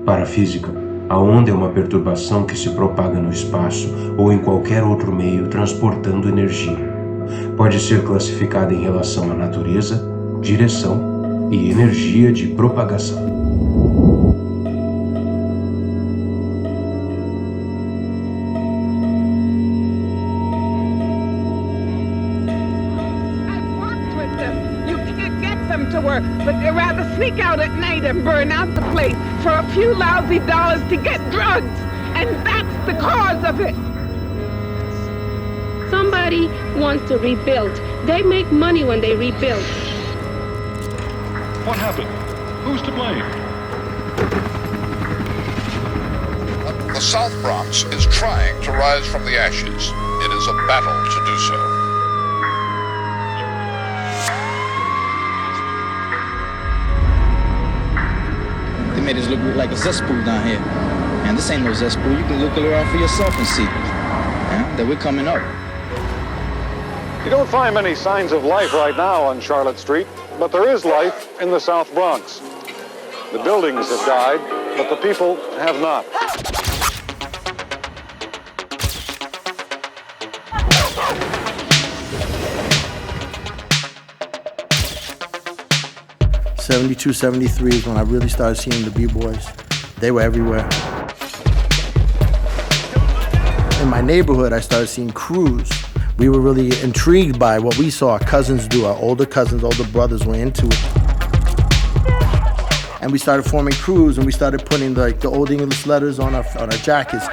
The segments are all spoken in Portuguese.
Para a física, a onda é uma perturbação que se propaga no espaço ou em qualquer outro meio transportando energia. Pode ser classificada em relação à natureza, direção e energia de propagação. But they rather sneak out at night and burn out the place for a few lousy dollars to get drugs. And that's the cause of it. Somebody wants to rebuild. They make money when they rebuild. What happened? Who's to blame? The South Bronx is trying to rise from the ashes. It is a battle to do so. They made us look like a cesspool down here. And this ain't no cesspool. You can look around for yourself and see that we're coming up. You don't find many signs of life right now on Charlotte Street, but there is life in the South Bronx. The buildings have died, but the people have not. '72, '73 is when I really started seeing the B-boys. They were everywhere. In my neighborhood, I started seeing crews. We were really intrigued by what we saw our cousins do. Our older cousins, older brothers were into it. And we started forming crews, and we started putting the old English letters on our jackets.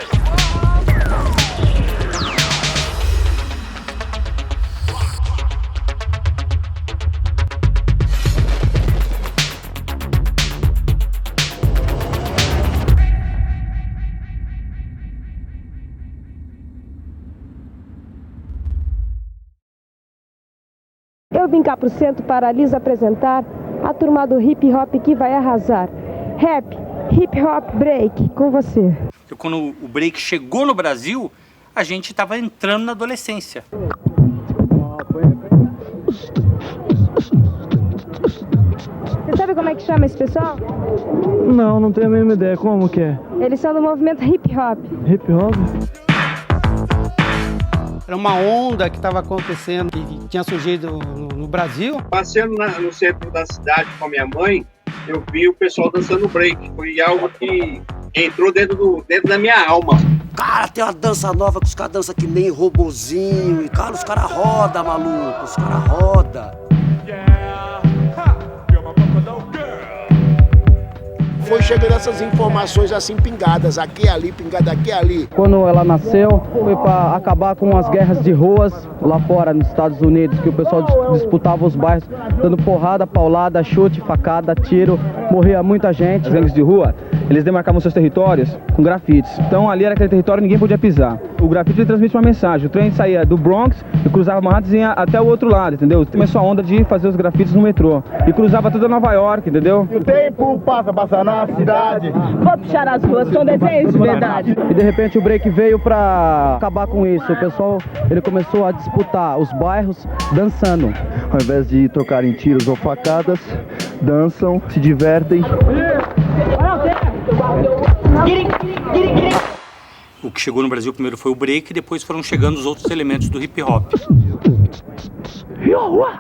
Eu vim cá pro centro para lhes apresentar a turma do hip hop que vai arrasar. Rap, hip hop, break, com você. Quando o break chegou no Brasil, a gente estava entrando na adolescência. Você sabe como é que chama esse pessoal? Não tenho a mínima ideia. Como que é? Eles são do movimento hip hop. Hip hop? Era uma onda que estava acontecendo, que tinha surgido no Brasil. Passeando no centro da cidade com a minha mãe, eu vi o pessoal dançando break. Foi algo que entrou dentro da minha alma. Cara, tem uma dança nova que os caras dançam que nem robozinho. E, cara, os caras rodam, maluco. Os caras rodam. Foi chegando essas informações assim pingadas, aqui e ali, pingada aqui e ali. Quando ela nasceu, foi para acabar com as guerras de ruas lá fora nos Estados Unidos, que o pessoal disputava os bairros, dando porrada, paulada, chute, facada, tiro, morria muita gente. As gangues de rua, eles demarcavam seus territórios com grafites. Então ali era aquele território, ninguém podia pisar. O grafite transmite uma mensagem. O trem saía do Bronx e cruzava Manhattan e ia até o outro lado, entendeu? Começou a onda de fazer os grafites no metrô. E cruzava toda Nova York, entendeu? O tempo passa na cidade. Vou puxar as ruas com desenhos de verdade. E de repente o break veio para acabar com isso. O pessoal, ele começou a disputar os bairros dançando. Ao invés de trocarem tiros ou facadas, dançam, se divertem. O que chegou no Brasil primeiro foi o break, depois foram chegando os outros elementos do hip hop.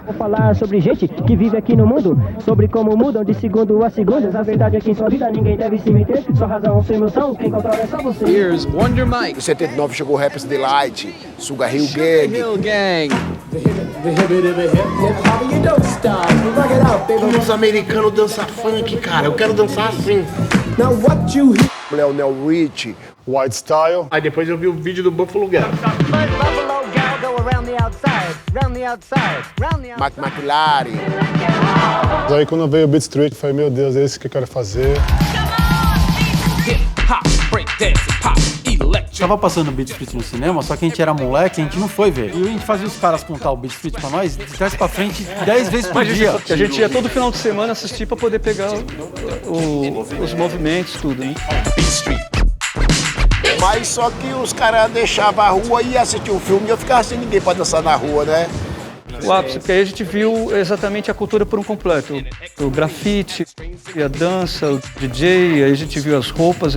Vou falar sobre gente que vive aqui no mundo, sobre como mudam de segundo a segundo. A verdade é que em sua vida ninguém deve se meter. Sua razão, sua emoção, quem controla é só você. Here's Wonder Mike. Em 79 chegou o Raps Delight, Sugar Hill Gang. Hill Gang. Os americanos dançam funk, cara. Eu quero dançar assim. Now what you hear? Neo Rich, White Style. Aí depois eu vi o vídeo do Buffalo Gap. Mac McLaren. Aí quando veio o Beat Street, eu falei, meu Deus, é isso que eu quero fazer. Tava passando o Beat Street no cinema, só que a gente era moleque, a gente não foi ver. E a gente fazia os caras contar o Beat Street pra nós, de trás pra frente, 10 vezes por dia. A gente ia todo final de semana assistir pra poder pegar os movimentos, tudo, né? Mas só que os caras deixavam a rua e iam assistir o filme e eu ficava sem ninguém pra dançar na rua, né? o ápice, porque aí a gente viu exatamente a cultura por um completo. O grafite, a dança, o DJ, aí a gente viu as roupas.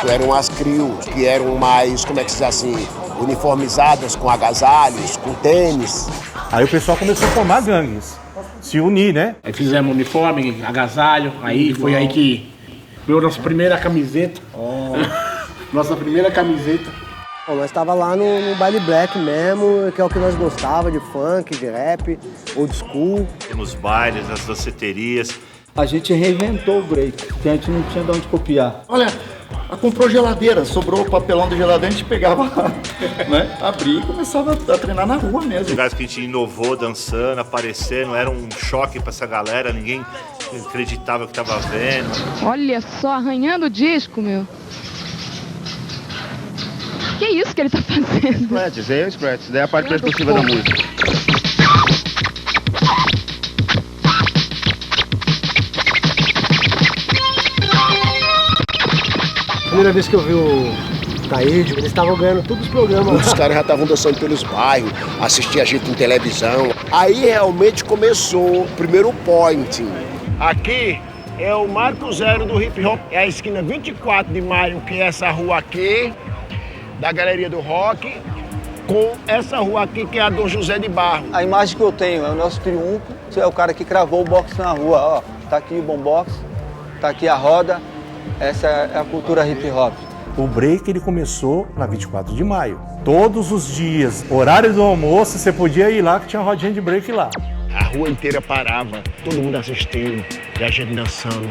Eram as crios que eram mais, como é que se diz assim, uniformizadas, com agasalhos, com tênis. Aí o pessoal começou a formar gangues, se unir, né? Aí fizemos uniforme, agasalho, aí foi aí que veio nossa primeira camiseta. Nossa primeira camiseta. Bom, nós estava lá no baile black mesmo, que é o que nós gostava, de funk, de rap, old school. Nos bailes, nas danceterias. A gente reinventou o break, que a gente não tinha de onde copiar. Olha, comprou geladeira, sobrou o papelão da geladeira, a gente pegava, né, abria e começava a treinar na rua mesmo. Lugares que a gente inovou, dançando, aparecendo, era um choque pra essa galera, ninguém acreditava que tava vendo. Olha só, arranhando o disco, meu. Que isso que ele tá fazendo? Scratches, é o scratch, daí é a parte percussiva da música. Primeira vez que eu vi o Taíde, eles estavam ganhando todos os programas. Os caras já estavam dançando pelos bairros, assistia a gente em televisão. Aí realmente começou o primeiro point. Aqui é o Marco Zero do hip hop, é a esquina 24 de maio, que é essa rua aqui, da Galeria do Rock, com essa rua aqui, que é a Dom José de Barro. A imagem que eu tenho é o nosso triunfo, é o cara que cravou o box na rua, ó. Tá aqui o bombox, tá aqui a roda. Essa é a cultura hip hop. O break ele começou na 24 de maio. Todos os dias, horário do almoço, você podia ir lá que tinha uma rodinha de break lá. A rua inteira parava, todo mundo assistindo e a gente dançando.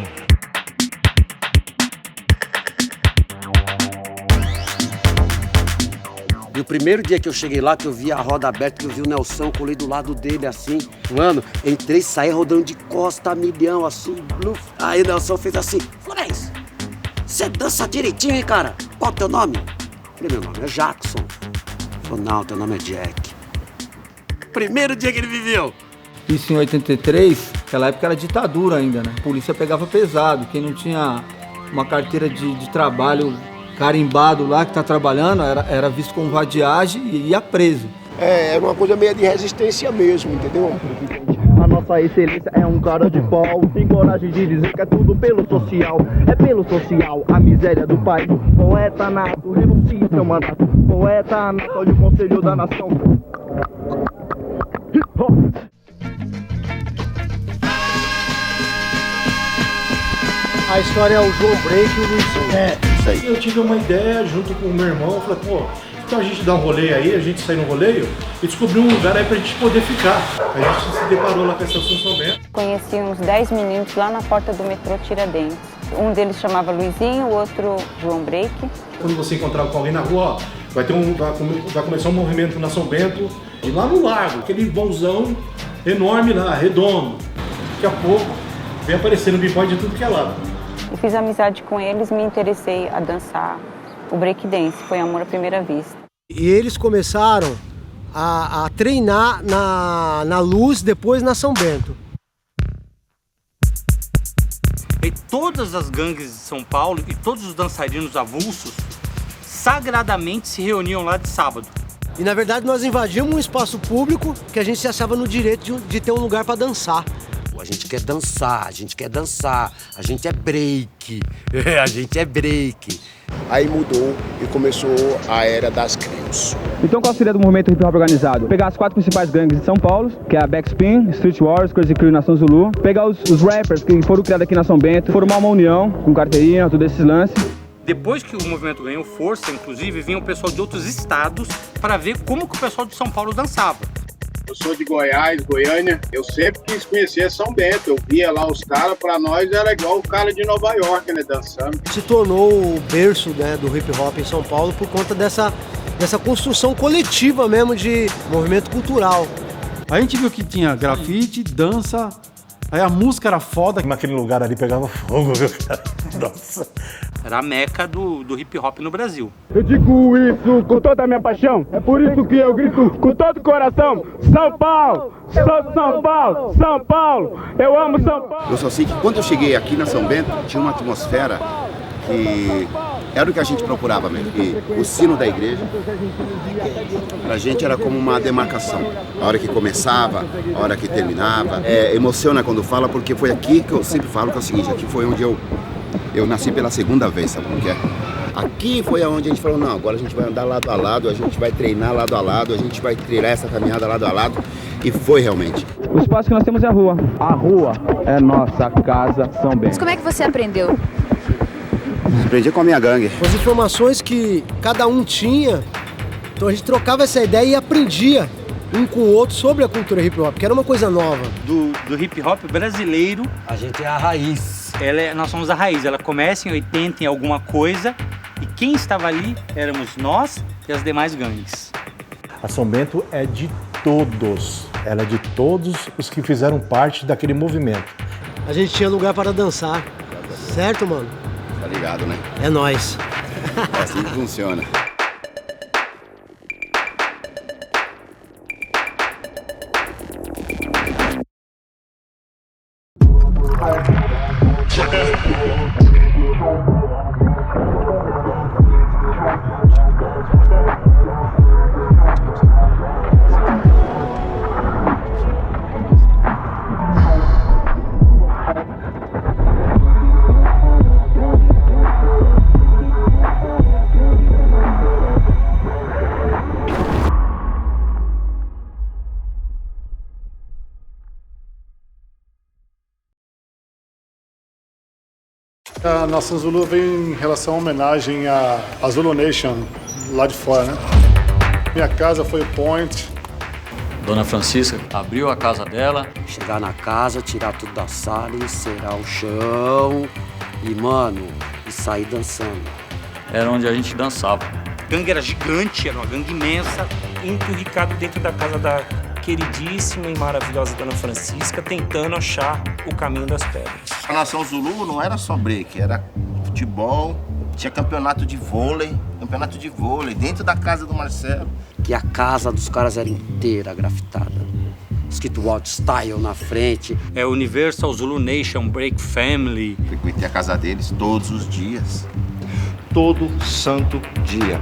E o primeiro dia que eu cheguei lá, que eu vi a roda aberta, que eu vi o Nelson, colei do lado dele assim. Mano, entrei e saí rodando de costa a milhão, assim, bluf. Aí o Nelson fez assim, Florencio, você dança direitinho, hein, cara? Qual é o teu nome? Eu falei, meu nome é Jackson. Ele falou, não, teu nome é Jack. Primeiro dia que ele viveu. Isso em 83, naquela época era ditadura ainda, né? A polícia pegava pesado, quem não tinha uma carteira de trabalho carimbado lá, que tá trabalhando, era visto como vadiagem e ia preso. Era uma coisa meio de resistência mesmo, entendeu? A nossa excelência é um cara de pau, tem coragem de dizer que é tudo pelo social. É pelo social, a miséria do país. Poeta nato, renuncia seu mandato. Poeta nato, olha o conselho da nação. A história é o João Break e o Luizinho. Isso aí. Eu tive uma ideia junto com o meu irmão, eu falei, pô, então a gente dá um rolê aí, a gente sai no roleio e descobrir um lugar aí pra gente poder ficar. A gente se deparou lá com a Estação São Bento. Conheci uns 10 meninos lá na porta do metrô Tiradentes. Um deles chamava Luizinho, o outro João Break. Quando você encontrar com alguém na rua, ó, vai começar um movimento na São Bento, e lá no largo, aquele vãozão enorme lá, redondo. Daqui a pouco vem aparecendo b-boy de tudo que é lado. Eu fiz amizade com eles, me interessei a dançar o breakdance, foi amor à primeira vista. E eles começaram a treinar na Luz, depois na São Bento. E todas as gangues de São Paulo e todos os dançarinos avulsos sagradamente se reuniam lá de sábado. E na verdade nós invadimos um espaço público que a gente se achava no direito de ter um lugar para dançar. A gente quer dançar, a gente quer dançar, a gente é break, a gente é break. Aí mudou e começou a era das crios. Então qual seria do movimento hip hop organizado? Pegar as 4 principais gangues de São Paulo, que é a Backspin, Street Wars, Crazy Crew e Nação Zulu. Pegar os rappers que foram criados aqui na São Bento, formar uma união com carteirinha, todos esses lances. Depois que o movimento ganhou força, inclusive, vinha o pessoal de outros estados para ver como que o pessoal de São Paulo dançava. Eu sou de Goiás, Goiânia. Eu sempre quis conhecer São Bento. Eu via lá os caras, pra nós era igual o cara de Nova York, né, dançando. Se tornou o berço, né, do hip hop em São Paulo por conta dessa construção coletiva mesmo de movimento cultural. A gente viu que tinha grafite, dança, aí a música era foda. Naquele lugar ali pegava fogo, viu, cara? Nossa. Era a meca do hip hop no Brasil. Eu digo isso com toda a minha paixão. É por isso que eu grito com todo o coração: São Paulo! Sou São Paulo! São Paulo! Eu amo São Paulo! Eu só sei que quando eu cheguei aqui na São Bento, tinha uma atmosfera que Era o que a gente procurava mesmo. E o sino da igreja, pra gente era como uma demarcação. A hora que começava, a hora que terminava. Emociona quando fala, porque foi aqui que eu sempre falo que é o seguinte, aqui foi onde eu nasci pela segunda vez, sabe como que é? Aqui foi onde a gente falou, não, agora a gente vai andar lado a lado, a gente vai treinar lado a lado, a gente vai trilhar essa caminhada lado a lado. E foi realmente. O espaço que nós temos é a rua. A rua é nossa casa São Bento. Mas como é que você aprendeu? Aprendi com a minha gangue. As informações que cada um tinha, então a gente trocava essa ideia e aprendia um com o outro sobre a cultura hip hop, que era uma coisa nova. Do hip hop brasileiro. A gente é a raiz. Nós somos a raiz. Ela começa em 80 em alguma coisa e quem estava ali éramos nós e as demais gangues. A São Bento é de todos. Ela é de todos os que fizeram parte daquele movimento. A gente tinha lugar para dançar, certo, mano? Tá ligado, né? É nóis. É assim que funciona. A Nação Zulu veio em relação à homenagem à Zulu Nation lá de fora, né? Minha casa foi o point. Dona Francisca abriu a casa dela. Chegar na casa, tirar tudo da sala, encerar o chão e, mano, e sair dançando. Era onde a gente dançava. A gangue era gigante, era uma gangue imensa. Enturricado dentro da casa da queridíssima e maravilhosa Dona Francisca, tentando achar o caminho das pedras. A Nação Zulu não era só break, era futebol, tinha campeonato de vôlei dentro da casa do Marcelo. Que a casa dos caras era inteira grafitada. Escrito Wild Style na frente. É Universal Zulu Nation Break Family. Frequentei a casa deles todos os dias. Todo santo dia.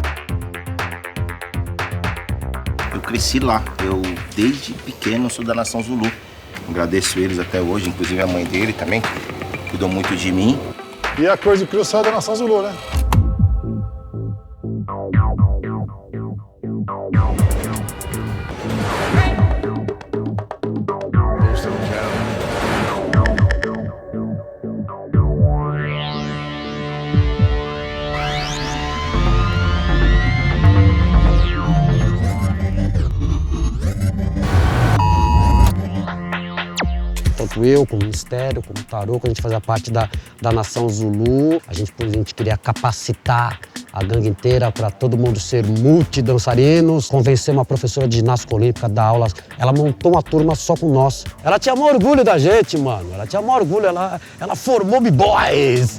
Eu cresci lá. Eu, desde pequeno, sou da Nação Zulu. Agradeço eles até hoje, inclusive a mãe dele também, cuidou muito de mim. E a Crazy Crew saiu da Nação Zulu, né? Tanto eu, como o Mistério, como o Tarô, que a gente fazia parte da Nação Zulu. A gente queria capacitar a gangue inteira para todo mundo ser multidançarinos. Convencer uma professora de ginástica olímpica a dar aulas. Ela montou uma turma só com nós. Ela tinha maior orgulho da gente, mano. Ela tinha maior orgulho, ela formou B-Boys.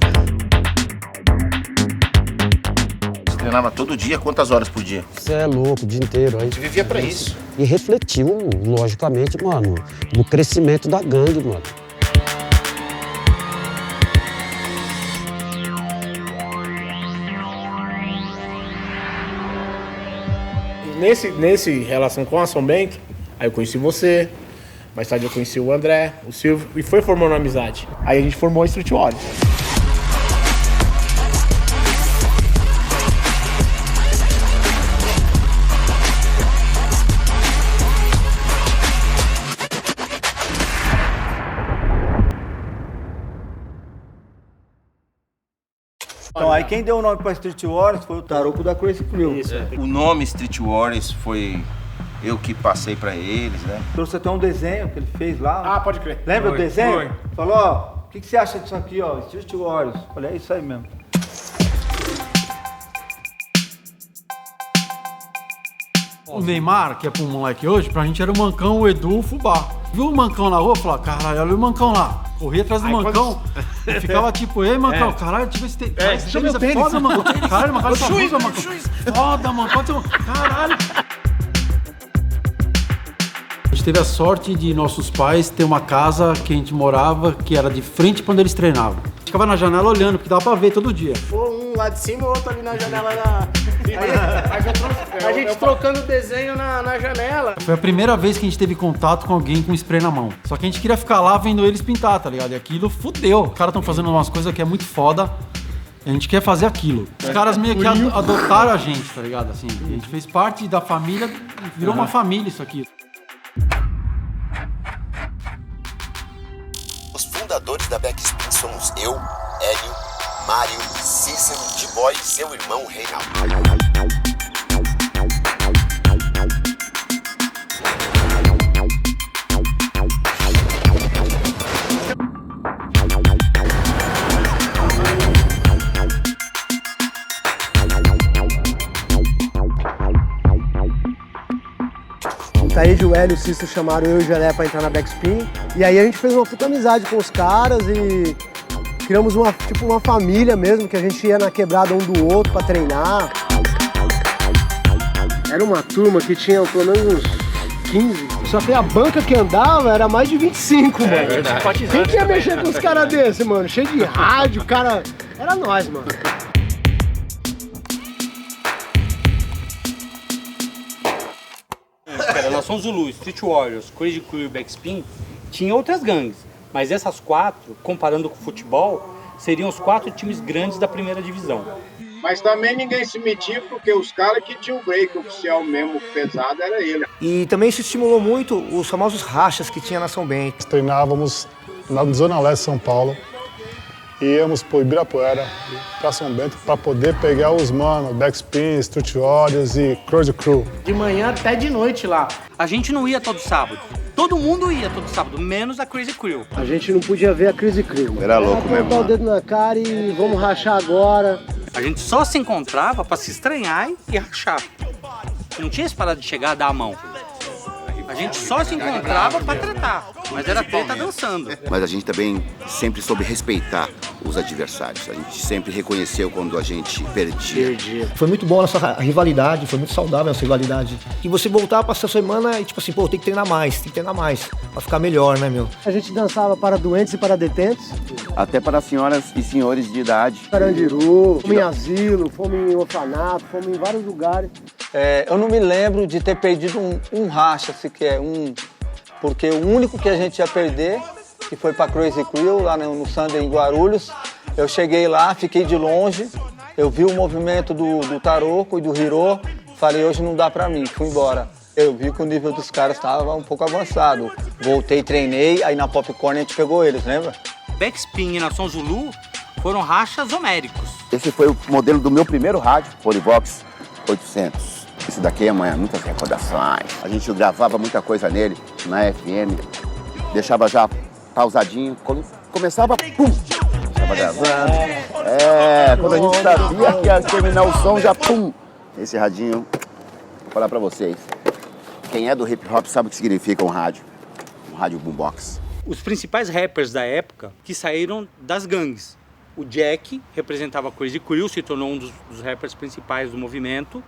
Você treinava todo dia? Quantas horas por dia? Você é louco, o dia inteiro. A gente vivia pra isso. E refletiu, logicamente, mano, no crescimento da gangue, mano. Nesse relação com a São Bento, aí eu conheci você, mais tarde eu conheci o André, o Silvio, e foi formando uma amizade. Aí a gente formou a Street Warriors. Então, aí quem deu o nome pra Street Warriors foi o Taroco da Crazy Crew. Isso. O nome Street Warriors foi eu que passei pra eles, né? Trouxe até um desenho que ele fez lá. Ah, pode crer. Lembra Foi, o desenho? foi. Falou, ó, o que você acha disso aqui, ó? Street Warriors. Falei, é isso aí mesmo. O Neymar, que é pro moleque hoje, pra gente era o Mancão, o Edu, o Fubá. Viu o Mancão na rua, falou, caralho, olha o Mancão lá. Corria atrás do Mancão, e ficava tipo, ei, Mancão, caralho, deixa eu ver se tem... deixa meu tênis. Foda, Mancão. Caralho, Mancão, essa blusa, Mancão. Foda, Mancão. Caralho. A gente teve a sorte de nossos pais ter uma casa que a gente morava, que era de frente pra onde eles treinavam. A gente ficava na janela olhando, porque dava pra ver todo dia. Foi lado de cima e o outro ali na janela a gente trocando desenho na janela. Foi a primeira vez que a gente teve contato com alguém com spray na mão. Só que a gente queria ficar lá vendo eles pintar, tá ligado? E aquilo fudeu. Os caras estão fazendo umas coisas que é muito foda. A gente quer fazer aquilo. Os caras meio que adotaram a gente, tá ligado? Assim, a gente fez parte da família, virou uma família isso aqui. Os fundadores da Backspin somos eu, Hélio, Mário, Cícero, D-Boy e seu irmão Reinaldo. O Taíde, o Hélio e o Cícero chamaram eu e o Gelé pra entrar na Backspin. E aí a gente fez uma puta amizade com os caras e criamos uma família mesmo, que a gente ia na quebrada um do outro pra treinar. Era uma turma que tinha pelo menos uns 15. Só que a banca que andava era mais de 25, mano. Verdade. Quem que ia mexer com os caras desses, mano? Cheio de rádio, cara... Era nós, mano. Era Nação Zulu, Street Warriors, Crazy Crew e Backspin, tinha outras gangues. Mas essas 4, comparando com o futebol, seriam os 4 times grandes da primeira divisão. Mas também ninguém se metia, porque os caras que tinham o break oficial mesmo pesado era ele. E também isso estimulou muito os famosos rachas que tinha na São Bento. Treinávamos na Zona Leste de São Paulo, íamos para Ibirapuera, para São Bento, para poder pegar os manos, Backspin, Street Warriors e Crazy Crew. De manhã até de noite lá. A gente não ia todo sábado. Todo mundo ia todo sábado, menos a Crazy Crew. A gente não podia ver a Crazy Crew, mano. Era louco mesmo. Botar o dedo na cara e vamos rachar agora. A gente só se encontrava pra se estranhar e rachar. Não tinha esse parado de chegar a dar a mão. A gente só se encontrava pra tretar, mas era treta dançando. Mas a gente também sempre soube respeitar os adversários. A gente sempre reconheceu quando a gente perdia. Foi muito bom a nossa rivalidade, foi muito saudável a nossa rivalidade. E você voltar pra essa semana e tipo assim, pô, tem que treinar mais, pra ficar melhor, né, meu? A gente dançava para doentes e para detentos. Até para senhoras e senhores de idade. Carandiru, fomos em asilo, fomos em orfanato, fomos em vários lugares. Eu não me lembro de ter perdido um racha sequer, porque o único que a gente ia perder, que foi pra Crazy Crew, lá no Sunday em Guarulhos, eu cheguei lá, fiquei de longe, eu vi o movimento do Taroco e do Hiro, falei, hoje não dá pra mim, fui embora. Eu vi que o nível dos caras estava um pouco avançado. Voltei, treinei, aí na Popcorn a gente pegou eles, lembra? Backspin e Nação Zulu foram rachas homéricos. Esse foi o modelo do meu primeiro rádio, Polivox 800. Esse daqui é muitas recordações. A gente gravava muita coisa nele, na FM. Deixava já pausadinho. Quando começava, pum! Estava gravando. Quando a gente sabia que ia terminar o som, já pum! Esse radinho, vou falar pra vocês. Quem é do hip hop sabe o que significa um rádio boombox. Os principais rappers da época que saíram das gangues. O Jack representava a Crazy Crew, se tornou um dos rappers principais do movimento.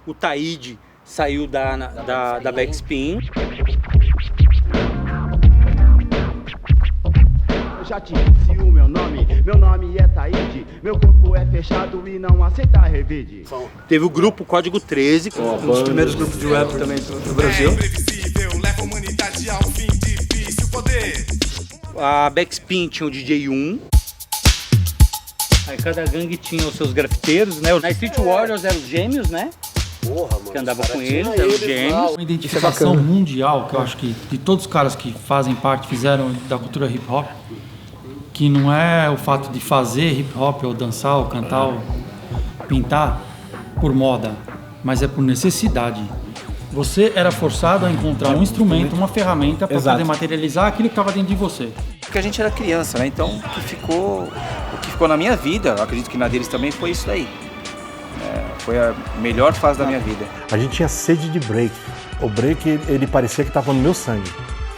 O Taíde saiu da Backspin. Eu já te disse o meu nome é Taíde. Meu corpo é fechado e não aceita revide. Teve o grupo Código 13, um dos primeiros grupos de rap também do Brasil. A Backspin tinha o DJ 1. Aí cada gangue tinha os seus grafiteiros, né? Na Street Warriors eram os gêmeos, né? Porra, mano. Que andava com eles, eram os gêmeos. Uma identificação mundial, que eu acho que de todos os caras que fazem parte, fizeram da cultura hip hop, que não é o fato de fazer hip hop, ou dançar, ou cantar, ou pintar por moda, mas é por necessidade. Você era forçado a encontrar um instrumento, uma ferramenta para poder materializar aquilo que estava dentro de você. Porque a gente era criança, né? Então o que ficou na minha vida, eu acredito que na deles também foi isso daí. Foi a melhor fase da minha vida. A gente tinha sede de break. O break, ele parecia que estava no meu sangue.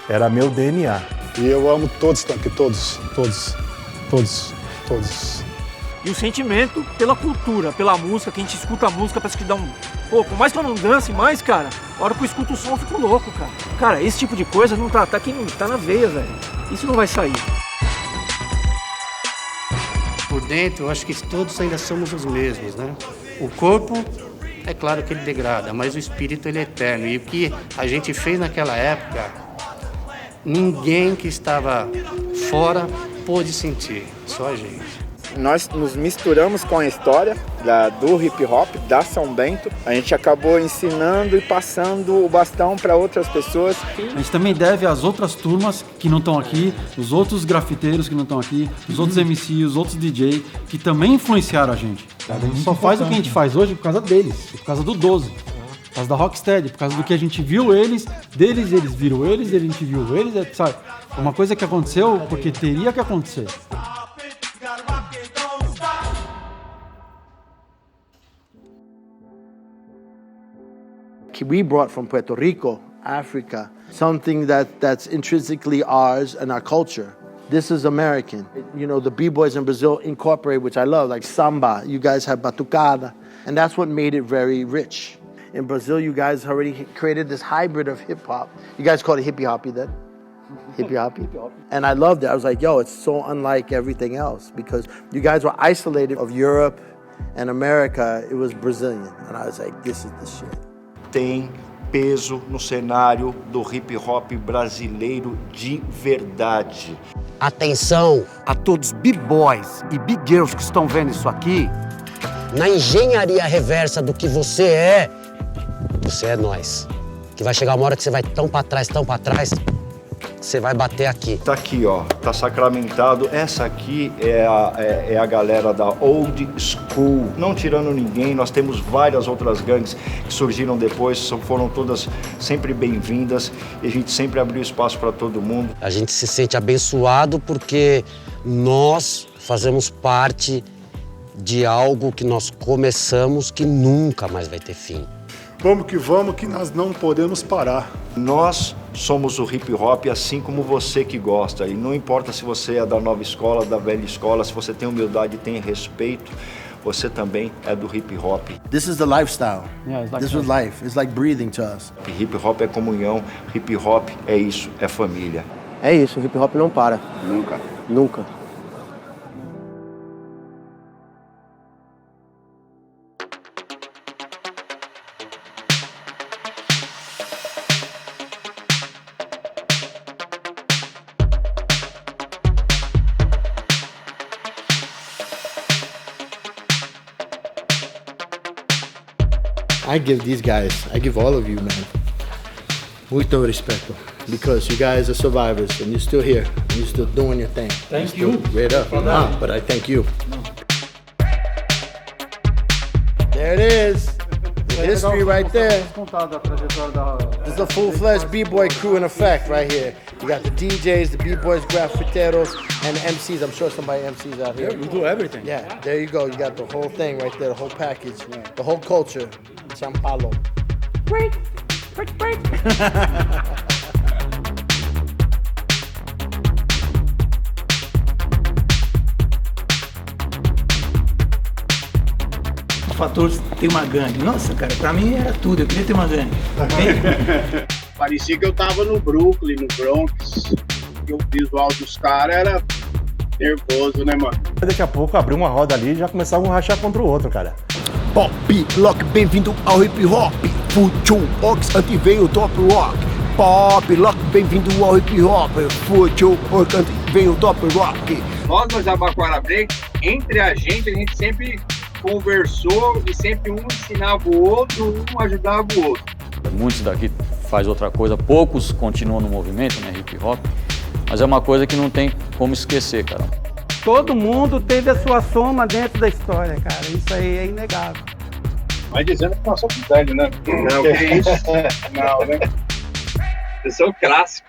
Era meu DNA. E eu amo todos, Tanque, todos. E o sentimento pela cultura, pela música, que a gente escuta a música, parece que dá um... Pô, por mais que eu não dance mais, cara, a hora que eu escuto o som eu fico louco, cara. Cara, esse tipo de coisa não tá aqui, tá na veia, velho. Isso não vai sair. por dentro, eu acho que todos ainda somos os mesmos, né? O corpo, é claro que ele degrada, mas o espírito ele é eterno. E o que a gente fez naquela época, ninguém que estava fora pôde sentir, só a gente. Nós nos misturamos com a história do hip hop, da São Bento. A gente acabou ensinando e passando o bastão para outras pessoas. A gente também deve às outras turmas que não estão aqui, os outros grafiteiros que não estão aqui, os outros MC, os outros DJ, que também influenciaram a gente. A gente só faz o que a gente faz hoje por causa deles, por causa do 12. Por causa da Rocksteady, por causa do que a gente viu eles viram eles, a gente viu eles, sabe? É uma coisa que aconteceu porque teria que acontecer. We brought from Puerto Rico, Africa, something that's intrinsically ours and our culture. This is American. You know, the B-boys in Brazil incorporate, which I love, like samba. You guys have batucada. And that's what made it very rich. In Brazil, you guys already created this hybrid of hip-hop. You guys call it hippie-hoppy then? Hippie-hoppy? And I loved it. I was like, yo, it's so unlike everything else because you guys were isolated of Europe and America. It was Brazilian. And I was like, this is the shit. Tem peso no cenário do hip hop brasileiro de verdade. Atenção a todos b-boys e b-girls que estão vendo isso aqui. Na engenharia reversa do que você é nós. Que vai chegar uma hora que você vai tão pra trás, você vai bater aqui. Tá aqui, ó, tá sacramentado. Essa aqui é a galera da Old School. Não tirando ninguém, nós temos várias outras gangues que surgiram depois, foram todas sempre bem-vindas e a gente sempre abriu espaço para todo mundo. A gente se sente abençoado porque nós fazemos parte de algo que nós começamos que nunca mais vai ter fim. Vamos que nós não podemos parar. Nós somos o hip hop assim como você que gosta. E não importa se você é da nova escola, da velha escola, se você tem humildade e tem respeito, você também é do hip hop. This is the lifestyle. This is life. It's like breathing to us. Hip hop é comunhão, hip hop é isso, é família. É isso, o hip hop não para. Nunca. Nunca. I give all of you, man, muito respeto, because you guys are survivors and you're still here, and you're still doing your thing. Thank you. Great up. But I thank you. There it is. The history right there. This is a full-fledged B-boy crew in effect right here. You got the DJs, the B-boys, graffiteros, and the MCs. I'm sure somebody MCs out here. Yeah, we do everything. Yeah, there you go. You got the whole thing right there, the whole package, the whole culture. São Paulo. Break. O fator ter uma gangue. Nossa, cara, pra mim era tudo. Eu queria ter uma gangue. Parecia que eu tava no Brooklyn, no Bronx. E o visual dos caras era nervoso, né, mano? Daqui a pouco abriu uma roda ali e já começavam a rachar contra o outro, cara. Pop, lock, bem-vindo ao hip hop. Futio, Ox, antes veio o top rock. Pop, lock, bem-vindo ao hip hop. Futio, Ox, antes veio o top rock. Nós no Jabaquara Break, entre a gente sempre conversou e sempre um ensinava o outro, um ajudava o outro. Muitos daqui faz outra coisa, poucos continuam no movimento, né, hip hop, mas é uma coisa que não tem como esquecer, cara. Todo mundo teve a sua soma dentro da história, cara. Isso aí é inegável. Mas dizendo que nós somos velhos, né? Não, que isso? Não, né? Eu sou clássico.